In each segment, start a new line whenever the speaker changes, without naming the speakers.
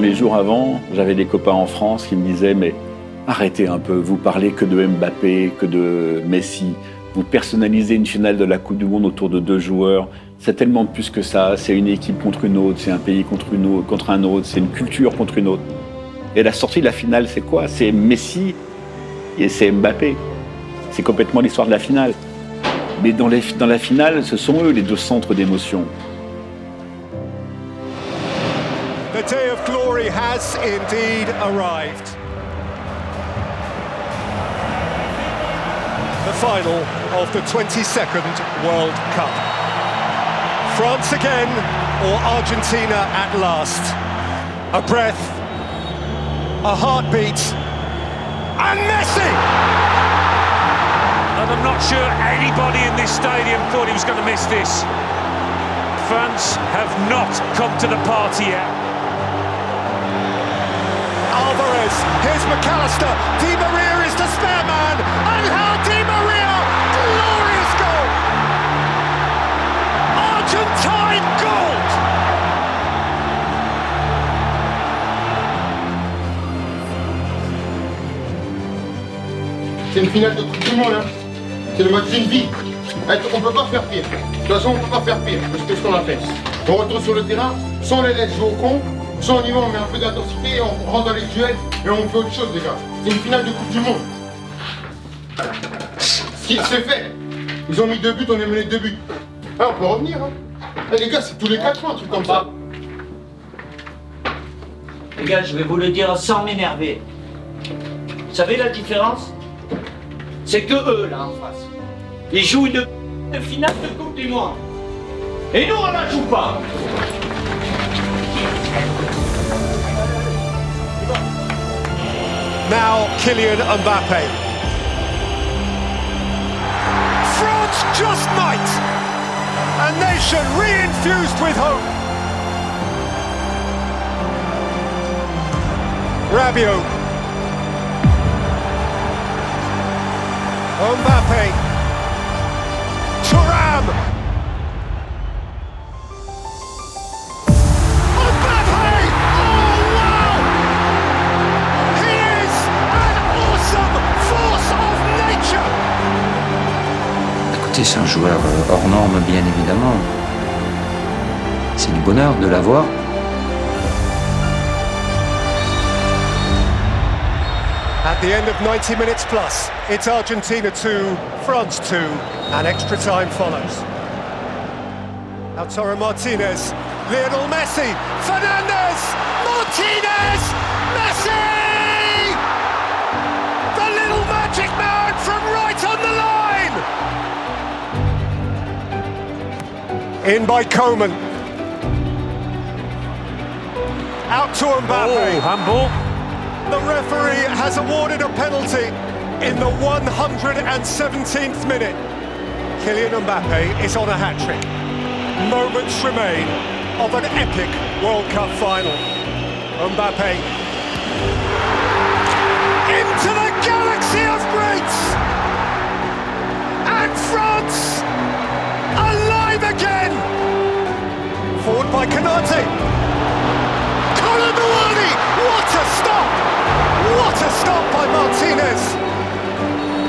les jours avant, j'avais des copains en France qui me disaient « Mais arrêtez un peu, vous parlez que de Mbappé, que de Messi. Vous personnalisez une finale de la Coupe du Monde autour de 2 joueurs. C'est tellement plus que ça. C'est une équipe contre une autre, c'est un pays contre un autre, c'est une culture contre une autre. » Et la sortie de la finale, c'est quoi? C'est Messi et c'est Mbappé. C'est complètement l'histoire de la finale. Mais dans la finale, ce sont eux les 2 centres d'émotion.
The day of glory has indeed arrived. The final of the 22nd World Cup. France again, or Argentina at last. A breath, a heartbeat, and Messi!
And I'm not sure anybody in this stadium thought he was going to miss this. France have not come to the party yet.
Alvarez, here's McAllister, Di Maria is the spare man, Angel Di Maria, glorious goal! Argentine gold!
C'est une finale de Coupe du Monde, hein. C'est le match d'une vie. On peut pas faire pire. De toute façon, on peut pas faire pire, parce que c'est ce qu'on a fait. On retourne sur le terrain, sans les laisse jouer au con, soit on y va, on met un peu d'intensité, on rentre dans les duels et on fait autre chose, les gars. C'est une finale de Coupe du Monde. Ce qui s'est fait. Ils ont mis 2 buts, on a mené 2 buts. Ah, on peut revenir, hein. Les gars, c'est tous les 4 ans, un truc comme ça.
Les gars, je vais vous le dire sans m'énerver. Vous savez la différence? C'est que eux, là, en face, ils jouent une finale de Coupe du Monde. Et nous, on la joue pas.
Now Kylian Mbappé. France just might. A nation re-infused with hope. Rabiot. Mbappé. Thuram. Mbappé! Oh wow! He is an awesome force of nature!
Écoutez, c'est un joueur hors norme, bien évidemment. C'est du bonheur de l'avoir.
At the end of 90 minutes plus, it's Argentina 2, France 2, and extra time follows. Lautaro Martinez, Lionel Messi, Fernandez, Martinez, Messi! The little magic man from right on the line! In by Coman. Out to Mbappe.
Oh, handball.
The referee has awarded a penalty in the 117th minute. Kylian Mbappe is on a hat-trick. Moments remain of an epic World Cup final. Mbappe into the galaxy of greats! And France alive again! Forward by Konate. Colomboani! What a stop! What a stop by Martinez!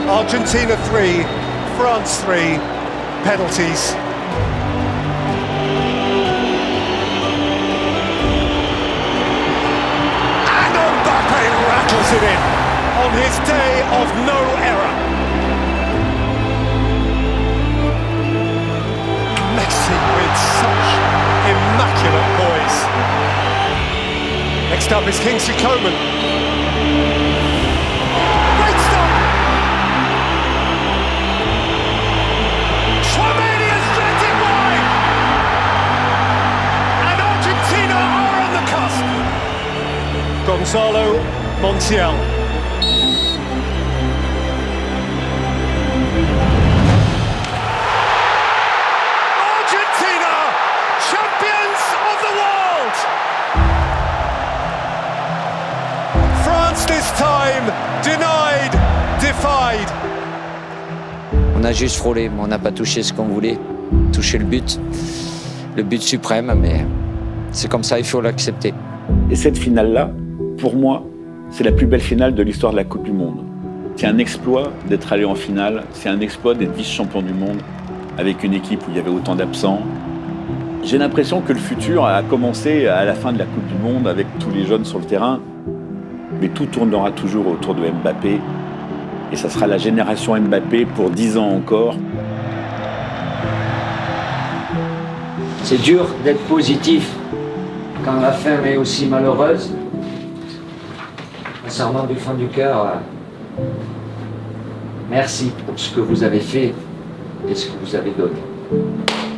Argentina 3, France 3, penalties. And Mbappe rattles it in on his day of no error. Messi with such immaculate poise. Next up is Kingsley Coman. Great stop! Tchouameni has dragged it wide! And Argentina are on the cusp. Gonzalo Montiel. Argentina, champions of the world! France this time, denied, defied.
On a juste frôlé, mais on n'a pas touché ce qu'on voulait. Toucher le but suprême, mais c'est comme ça, il faut l'accepter.
Et cette finale-là, pour moi, c'est la plus belle finale de l'histoire de la Coupe du Monde. C'est un exploit d'être allé en finale, c'est un exploit d'être vice-champion du monde avec une équipe où il y avait autant d'absents. J'ai l'impression que le futur a commencé à la fin de la Coupe du Monde avec tous les jeunes sur le terrain, mais tout tournera toujours autour de Mbappé. Et ça sera la génération Mbappé pour 10 ans encore.
C'est dur d'être positif quand la fin est aussi malheureuse. Sincèrement, du fond du cœur, merci pour ce que vous avez fait et ce que vous avez donné.